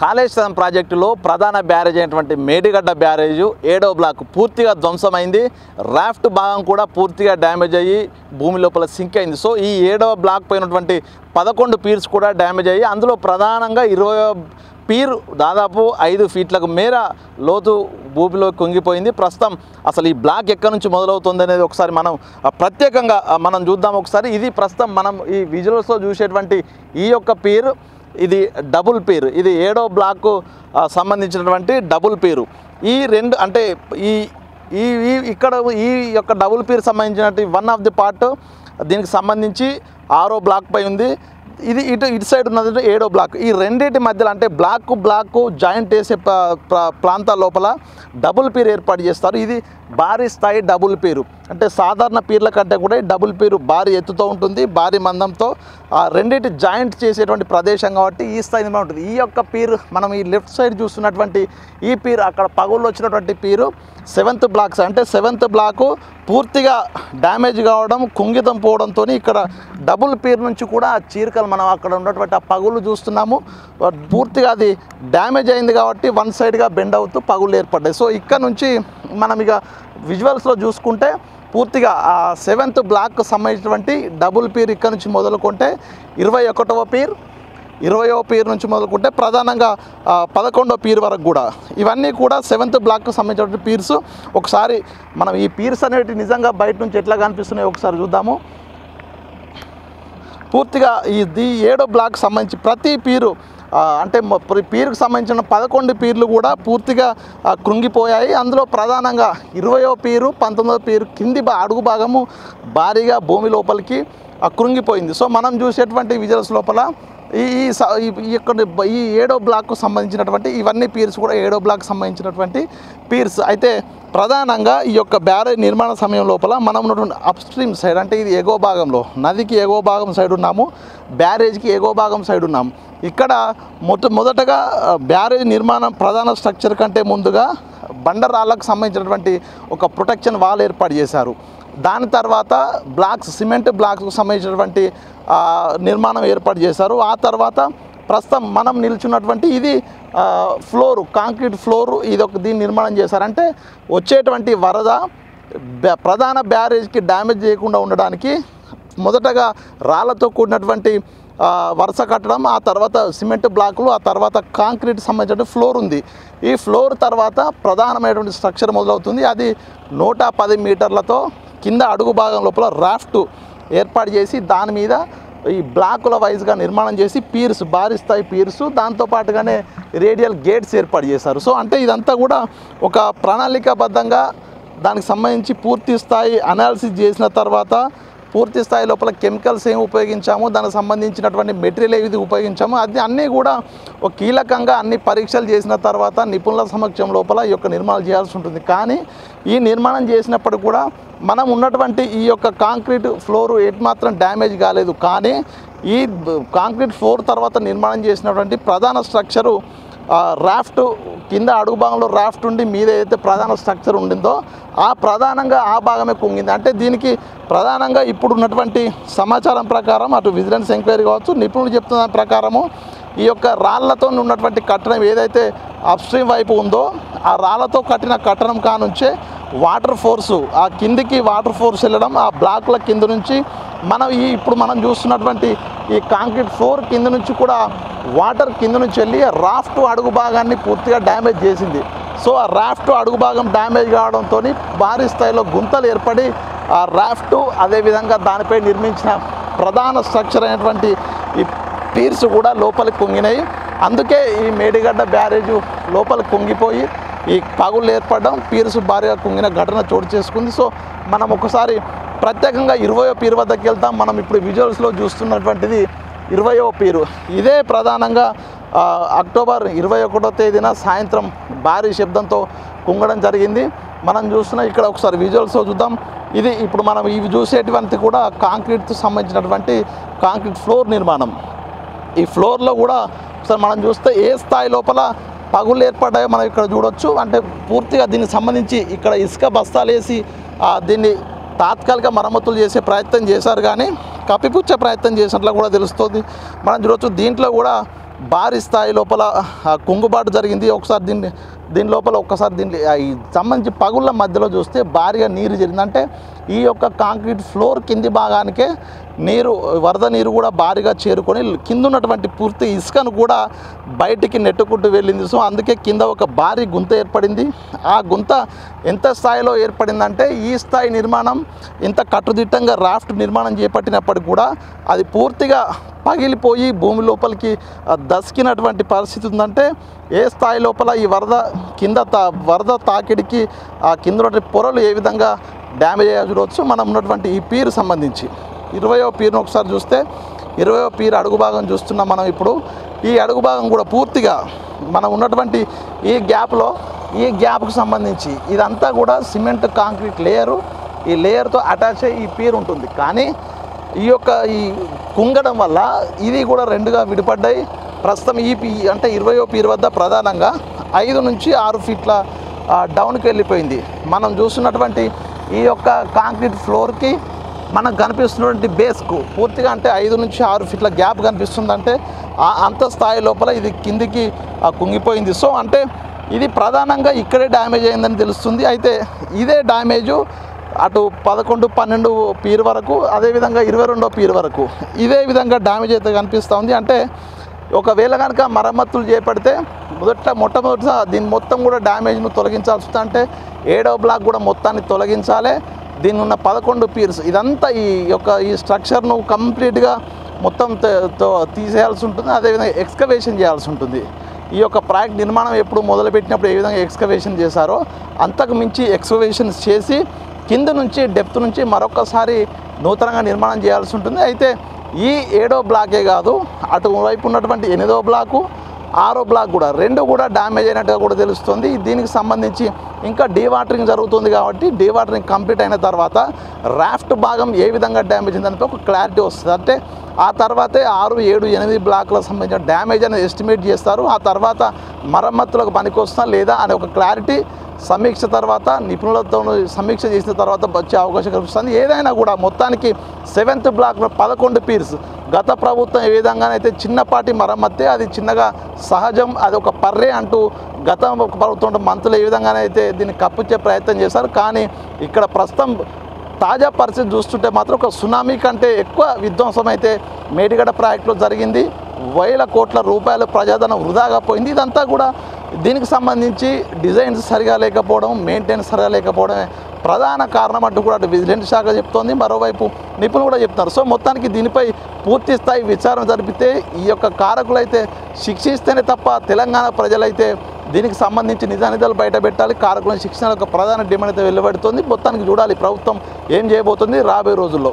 కాళేశ్వరం ప్రాజెక్టులో ప్రధాన బ్యారేజ్ అయినటువంటి మేడిగడ్డ బ్యారేజు 7వ బ్లాక్ పూర్తిగా ధ్వంసమైంది. రాఫ్ట్ భాగం కూడా పూర్తిగా డ్యామేజ్ అయ్యి భూమి లోపల సింక్ అయింది. సో ఈ 7వ బ్లాక్ పైనటువంటి 11 పీర్స్ కూడా డ్యామేజ్ అయ్యి అందులో ప్రధానంగా 20 పీర్ దాదాపు 5 ఫీట్లకు మేర లోతు భూమిలో కుంగిపోయింది. ప్రస్తుతం అసలు ఈ బ్లాక్ ఎక్కడి నుంచి మొదలవుతుంది అనేది ఒకసారి మనం ప్రత్యేకంగా మనం చూద్దాం. ఒకసారి ఇది ప్రస్తుతం మనం ఈ విజువల్స్లో చూసేటువంటి ఈ యొక్క పీర్ ఇది డబుల్ పీర్. ఇది 7వ బ్లాక్ సంబంధించినటువంటి డబుల్ పీరు. ఈ రెండు అంటే ఈ ఇక్కడ ఈ యొక్క డబుల్ పీర్ సంబంధించినటువంటి వన్ ఆఫ్ ది పార్ట్ దీనికి సంబంధించి 6వ బ్లాక్ పై ఉంది. ఇది ఇటు సైడ్ ఉన్నది 7వ బ్లాక్. ఈ రెండింటి మధ్యలో అంటే బ్లాక్ జాయింట్ వేసే ప్రాంతాల లోపల డబుల్ పీర్ ఏర్పాటు చేస్తారు. ఇది భారీ స్థాయి డబుల్ పీరు. అంటే సాధారణ పీర్ల కంటే కూడా డబుల్ పీరు భారీ ఎత్తుతో ఉంటుంది, భారీ మందంతో. ఆ రెండింటి జాయింట్ చేసేటువంటి ప్రదేశం కాబట్టి ఈ స్థాయి నిర్మాణం ఉంటుంది. ఈ యొక్క పీర్ మనం ఈ లెఫ్ట్ సైడ్ చూస్తున్నటువంటి ఈ పీర్ అక్కడ పగుళ్ళు వచ్చినటువంటి పీరు 7th బ్లాక్స్. అంటే 7th బ్లాకు పూర్తిగా డ్యామేజ్ కావడం, కుంగితం పోవడంతో ఇక్కడ డబుల్ పీర్ నుంచి కూడా చీరకలు మనం అక్కడ ఉన్నటువంటి ఆ పగుళ్ళు చూస్తున్నాము. పూర్తిగా అది డ్యామేజ్ అయింది కాబట్టి వన్ సైడ్గా బెండ్ అవుతూ పగుళ్ళు ఏర్పడ్డాయి. సో ఇక్కడ నుంచి మనం ఇక విజువల్స్లో చూసుకుంటే పూర్తిగా ఆ 7th బ్లాక్ సంబంధించినటువంటి డబుల్ పీర్ ఇక్కడ నుంచి మొదలుకుంటే 21వ పీర్, 20వ పీర్ నుంచి మొదలుకుంటే ప్రధానంగా 11వ పీర్ వరకు కూడా ఇవన్నీ కూడా 7th బ్లాక్కు సంబంధించినటువంటి పీర్స్. ఒకసారి మనం ఈ పీర్స్ అనేవి నిజంగా బయట నుంచి ఎట్లా కనిపిస్తున్నాయో ఒకసారి చూద్దాము. పూర్తిగా ఈ 7వ బ్లాక్ సంబంధించి ప్రతి పీరు అంటే పీరుకు సంబంధించిన 11 పీర్లు కూడా పూర్తిగా కృంగిపోయాయి. అందులో ప్రధానంగా 20వ పీరు, 19వ పీరు కింది అడుగు భాగము భారీగా భూమి లోపలికి కృంగిపోయింది. సో మనం చూసేటువంటి విజువల్స్ లోపల ఈ 7వ బ్లాక్కు సంబంధించినటువంటి ఇవన్నీ పీర్స్ కూడా 7వ బ్లాక్ సంబంధించినటువంటి పీర్స్. అయితే ప్రధానంగా ఈ యొక్క బ్యారేజ్ నిర్మాణ సమయం లోపల మనం ఉన్నటువంటి అప్ స్ట్రీమ్ సైడ్ అంటే ఇది ఎగువ భాగంలో నదికి ఎగువ భాగం సైడ్ ఉన్నాము, బ్యారేజ్కి ఎగువ భాగం సైడ్ ఉన్నాము. ఇక్కడ మొదటగా బ్యారేజ్ నిర్మాణం ప్రధాన స్ట్రక్చర్ కంటే ముందుగా బండరాళ్ళకు సంబంధించినటువంటి ఒక ప్రొటెక్షన్ వాల్ ఏర్పాటు చేశారు. దాని తర్వాత బ్లాక్స్ సిమెంట్ బ్లాక్స్కు సంబంధించినటువంటి నిర్మాణం ఏర్పాటు చేశారు. ఆ తర్వాత ప్రస్తుతం మనం నిల్చున్నటువంటి ఇది ఫ్లోరు, కాంక్రీట్ ఫ్లోరు, దీన్ని నిర్మాణం చేశారు. అంటే వచ్చేటువంటి వరద ప్రధాన బ్యారేజ్కి డ్యామేజ్ చేయకుండా ఉండడానికి మొదటగా రాళ్లతో కూడినటువంటి వరుస కట్టడం, ఆ తర్వాత సిమెంట్ బ్లాకులు, ఆ తర్వాత కాంక్రీట్ సంబంధించిన ఫ్లోర్ ఉంది. ఈ ఫ్లోర్ తర్వాత ప్రధానమైనటువంటి స్ట్రక్చర్ మొదలవుతుంది. అది 110 మీటర్లతో కింద అడుగు భాగం లోపల రాఫ్ట్ ఏర్పాటు చేసి దాని మీద ఈ బ్లాకుల వైజ్గా నిర్మాణం చేసి పీర్స్, భారీ స్థాయి పీర్సు, దాంతోపాటుగానే రేడియల్ గేట్స్ ఏర్పాటు చేశారు. సో అంటే ఇదంతా కూడా ఒక ప్రణాళికాబద్ధంగా దానికి సంబంధించి పూర్తి స్థాయి అనాలిసిస్ చేసిన తర్వాత పూర్తి స్థాయి లోపల కెమికల్స్ ఏమి ఉపయోగించాము, దానికి సంబంధించినటువంటి మెటీరియల్ ఏది ఉపయోగించాము, అది అన్నీ కూడా ఒక కీలకంగా అన్ని పరీక్షలు చేసిన తర్వాత నిపుణుల సమక్షం లోపల ఈ యొక్క నిర్మాణం చేయాల్సి ఉంటుంది. కానీ ఈ నిర్మాణం చేసినప్పుడు కూడా మనం ఉన్నటువంటి ఈ యొక్క కాంక్రీట్ ఫ్లోర్ ఏమాత్రం డ్యామేజ్ కాలేదు. కానీ ఈ కాంక్రీట్ ఫ్లోర్ తర్వాత నిర్మాణం చేసినటువంటి ప్రధాన స్ట్రక్చరు రాఫ్ట్ కింద అడుగు భాగంలో రాఫ్ట్ ఉండి మీద ఏదైతే ప్రధాన స్ట్రక్చర్ ఉండిందో ప్రధానంగా ఆ భాగమే కుంగింది. అంటే దీనికి ప్రధానంగా ఇప్పుడు ఉన్నటువంటి సమాచారం ప్రకారం అటు విజిలెన్స్ ఎంక్వైరీ కావచ్చు, నిపుణులు చెప్తున్న ప్రకారము ఈ యొక్క రాళ్లతో ఉన్నటువంటి కట్టడం ఏదైతే అప్స్ట్రీమ్ వైపు ఉందో ఆ రాళ్లతో కట్టిన కట్టడం కానుంచే వాటర్ ఫోర్సు ఆ కిందికి వాటర్ ఫోర్స్ వెళ్ళడం, ఆ బ్లాక్ల కింద నుంచి ఇప్పుడు మనం చూస్తున్నటువంటి ఈ కాంక్రీట్ ఫ్లోర్ కింద నుంచి కూడా వాటర్ కింద నుంచి వెళ్ళి రాఫ్ట్ అడుగు భాగాన్ని పూర్తిగా డ్యామేజ్ చేసింది. సో ఆ రాఫ్ట్ అడుగు భాగం డ్యామేజ్ కావడంతో భారీ స్థాయిలో గుంతలు ఏర్పడి ఆ రాఫ్ట్ అదేవిధంగా దానిపై నిర్మించిన ప్రధాన స్ట్రక్చర్ అయినటువంటి ఈ పీర్స్ కూడా లోపలికి కుంగినాయి. అందుకే ఈ మేడిగడ్డ బ్యారేజు లోపలికి కుంగిపోయి ఈ పగుళ్ళు ఏర్పడడం, పీర్స్ భారీగా కుంగిన ఘటన చోటు చేసుకుంది. సో మనం ఒకసారి ప్రత్యేకంగా 20వ పీర్ వద్దకు వెళ్తాం. మనం ఇప్పుడు విజువల్స్లో చూస్తున్నటువంటిది 20వ పీరు. ఇదే ప్రధానంగా అక్టోబర్ 21వ తేదీన సాయంత్రం భారీ శబ్దంతో కుంగడం జరిగింది. మనం చూస్తున్న ఇక్కడ ఒకసారి విజువల్స్లో చూద్దాం. ఇది ఇప్పుడు మనం ఇవి చూసేటువంటి కూడా కాంక్రీట్తో సంబంధించినటువంటి కాంక్రీట్ ఫ్లోర్ నిర్మాణం. ఈ ఫ్లోర్లో కూడా ఒకసారి మనం చూస్తే ఏ స్థాయి లోపల పగుళ్ళు ఏర్పడ్డాయో మనం ఇక్కడ చూడొచ్చు. అంటే పూర్తిగా దీనికి సంబంధించి ఇక్కడ ఇసుక బస్తాలు వేసి దీన్ని తాత్కాలిక మరమ్మతులు చేసే ప్రయత్నం చేశారు, కానీ కప్పిపుచ్చే ప్రయత్నం చేసినట్లు కూడా తెలుస్తుంది. మనం చూడొచ్చు దీంట్లో కూడా భారీ స్థాయి లోపల కుంగుబాటు జరిగింది. ఒకసారి దీని లోపల ఒక్కసారి ఈ సంబంధించి పగుళ్ళ మధ్యలో చూస్తే భారీగా నీరు జరిగింది. అంటే ఈ యొక్క కాంక్రీట్ ఫ్లోర్ కింది భాగానికే వరద నీరు కూడా భారీగా చేరుకొని కింద ఉన్నటువంటి పూర్తి ఇసుకను కూడా బయటికి నెట్టుకుంటూ వెళ్ళింది. సో అందుకే కింద ఒక భారీ గుంత ఏర్పడింది. ఆ గుంత ఎంత స్థాయిలో ఏర్పడిందంటే ఈ స్థాయి నిర్మాణం ఇంత కట్టుదిట్టంగా రాఫ్ట్ నిర్మాణం చేపట్టినప్పటికి కూడా అది పూర్తిగా పగిలిపోయి భూమి లోపలికి దసికినటువంటి పరిస్థితి ఉందంటే ఏ స్థాయి లోపల ఈ వరద తాకిడికి ఆ కింద ఉన్నటువంటి పొరలు ఏ విధంగా డ్యామేజ్ అయ్యా చూడవచ్చు. మనం ఉన్నటువంటి ఈ పీరు సంబంధించి 20వ పీరును ఒకసారి చూస్తే 20వ పీరు అడుగు భాగం చూస్తున్నాం మనం ఇప్పుడు. ఈ అడుగు భాగం కూడా పూర్తిగా మనం ఉన్నటువంటి ఈ గ్యాప్కు సంబంధించి ఇదంతా కూడా సిమెంట్ కాంక్రీట్ లేయరు. ఈ లేయర్తో అటాచ్ అయ్యి ఈ పీరు ఉంటుంది. కానీ ఈ కుంగడం వల్ల ఇది కూడా రెండుగా విడిపడ్డాయి. ప్రస్తుతం అంటే 20వ పీరు వద్ద ప్రధానంగా 5 నుంచి 6 ఫీట్ల డౌన్కి వెళ్ళిపోయింది. మనం చూస్తున్నటువంటి ఈ యొక్క కాంక్రీట్ ఫ్లోర్కి మనకు కనిపిస్తున్నటువంటి బేస్కు పూర్తిగా అంటే 5 నుంచి 6 ఫీట్ల గ్యాప్ కనిపిస్తుందంటే అంత స్థాయి లోపల ఇది కిందికి కుంగిపోయింది. సో అంటే ఇది ప్రధానంగా ఇక్కడే డ్యామేజ్ అయిందని తెలుస్తుంది. అయితే ఇదే డ్యామేజు అటు 11, 12 పీరు వరకు, అదేవిధంగా 22వ పీరు వరకు ఇదే విధంగా డ్యామేజ్ అయితే కనిపిస్తూ ఉంది. అంటే ఒకవేళ కనుక మరమ్మతులు చేపడితే మొట్టమొదటి దీని మొత్తం కూడా డ్యామేజ్ను తొలగించాల్సి వస్తుంది. అంటే 7వ బ్లాక్ కూడా మొత్తాన్ని తొలగించాలి. దీని ఉన్న 11 పీర్స్ ఇదంతా ఈ స్ట్రక్చర్ను కంప్లీట్గా మొత్తం తీసేయాల్సి ఉంటుంది. అదేవిధంగా ఎక్స్కవేషన్ చేయాల్సి ఉంటుంది. ఈ యొక్క ప్రాజెక్ట్ నిర్మాణం ఎప్పుడు మొదలుపెట్టినప్పుడు ఏ విధంగా ఎక్స్కవేషన్ చేశారో అంతకు మించి ఎక్స్కవేషన్స్ చేసి కింద నుంచి డెప్త్ నుంచి మరొకసారి నూతనంగా నిర్మాణం చేయాల్సి ఉంటుంది. అయితే ఈ 7వ బ్లాకే కాదు, అటువైపు ఉన్నటువంటి 8వ బ్లాకు, 6వ బ్లాక్ కూడా రెండు కూడా డ్యామేజ్ అయినట్టుగా కూడా తెలుస్తుంది. దీనికి సంబంధించి ఇంకా డీవాటరింగ్ జరుగుతుంది కాబట్టి డీవాటరింగ్ కంప్లీట్ అయిన తర్వాత రాఫ్ట్ భాగం ఏ విధంగా డ్యామేజ్ అయిందంటే ఒక క్లారిటీ వస్తుంది. అంటే ఆ తర్వాతే 6, 7, 8 బ్లాక్లకు సంబంధించిన డ్యామేజ్ అనేది ఎస్టిమేట్ చేస్తారు. ఆ తర్వాత మరమ్మతులకు పనికి వస్తుందా లేదా అనే ఒక క్లారిటీ సమీక్ష తర్వాత నిపుణులతో సమీక్ష చేసిన తర్వాత వచ్చే అవకాశం కనిపిస్తుంది. ఏదైనా కూడా మొత్తానికి 7th బ్లాక్లో 11 పీర్స్ గత ప్రభుత్వం ఏ విధంగానైతే చిన్నపాటి మరమ్మతే అది చిన్నగా సహజం, అది ఒక పర్రే అంటూ గత ప్రభుత్వం మంత్రులు ఏ విధంగానైతే దీన్ని కప్పుచ్చే ప్రయత్నం చేశారు. కానీ ఇక్కడ ప్రస్తుతం తాజా పరిస్థితి చూస్తుంటే మాత్రం ఒక సునామీ కంటే ఎక్కువ విధ్వంసం అయితే మేడిగడ్డ ప్రాజెక్టులో జరిగింది. వేల కోట్ల రూపాయల ప్రజాధనం వృధాగా పోయింది. ఇదంతా కూడా దీనికి సంబంధించి డిజైన్స్ సరిగా లేకపోవడం, మెయింటెనెన్స్ సరిగా లేకపోవడమే ప్రధాన కారణం అంటూ కూడా అటు విజిలెన్స్ శాఖ చెప్తోంది, మరోవైపు నిపుణులు కూడా చెప్తున్నారు. సో మొత్తానికి దీనిపై పూర్తి స్థాయి విచారణ జరిపితే ఈ యొక్క కారకులైతే శిక్షిస్తేనే తప్ప తెలంగాణ ప్రజలైతే దీనికి సంబంధించి నిజానిజాలు బయట పెట్టాలి. కారకులను శిక్షణ ఒక ప్రధాన డిమాండ్ అయితే వెలువడుతోంది. మొత్తానికి చూడాలి ప్రభుత్వం ఏం చేయబోతుంది రాబోయే రోజుల్లో.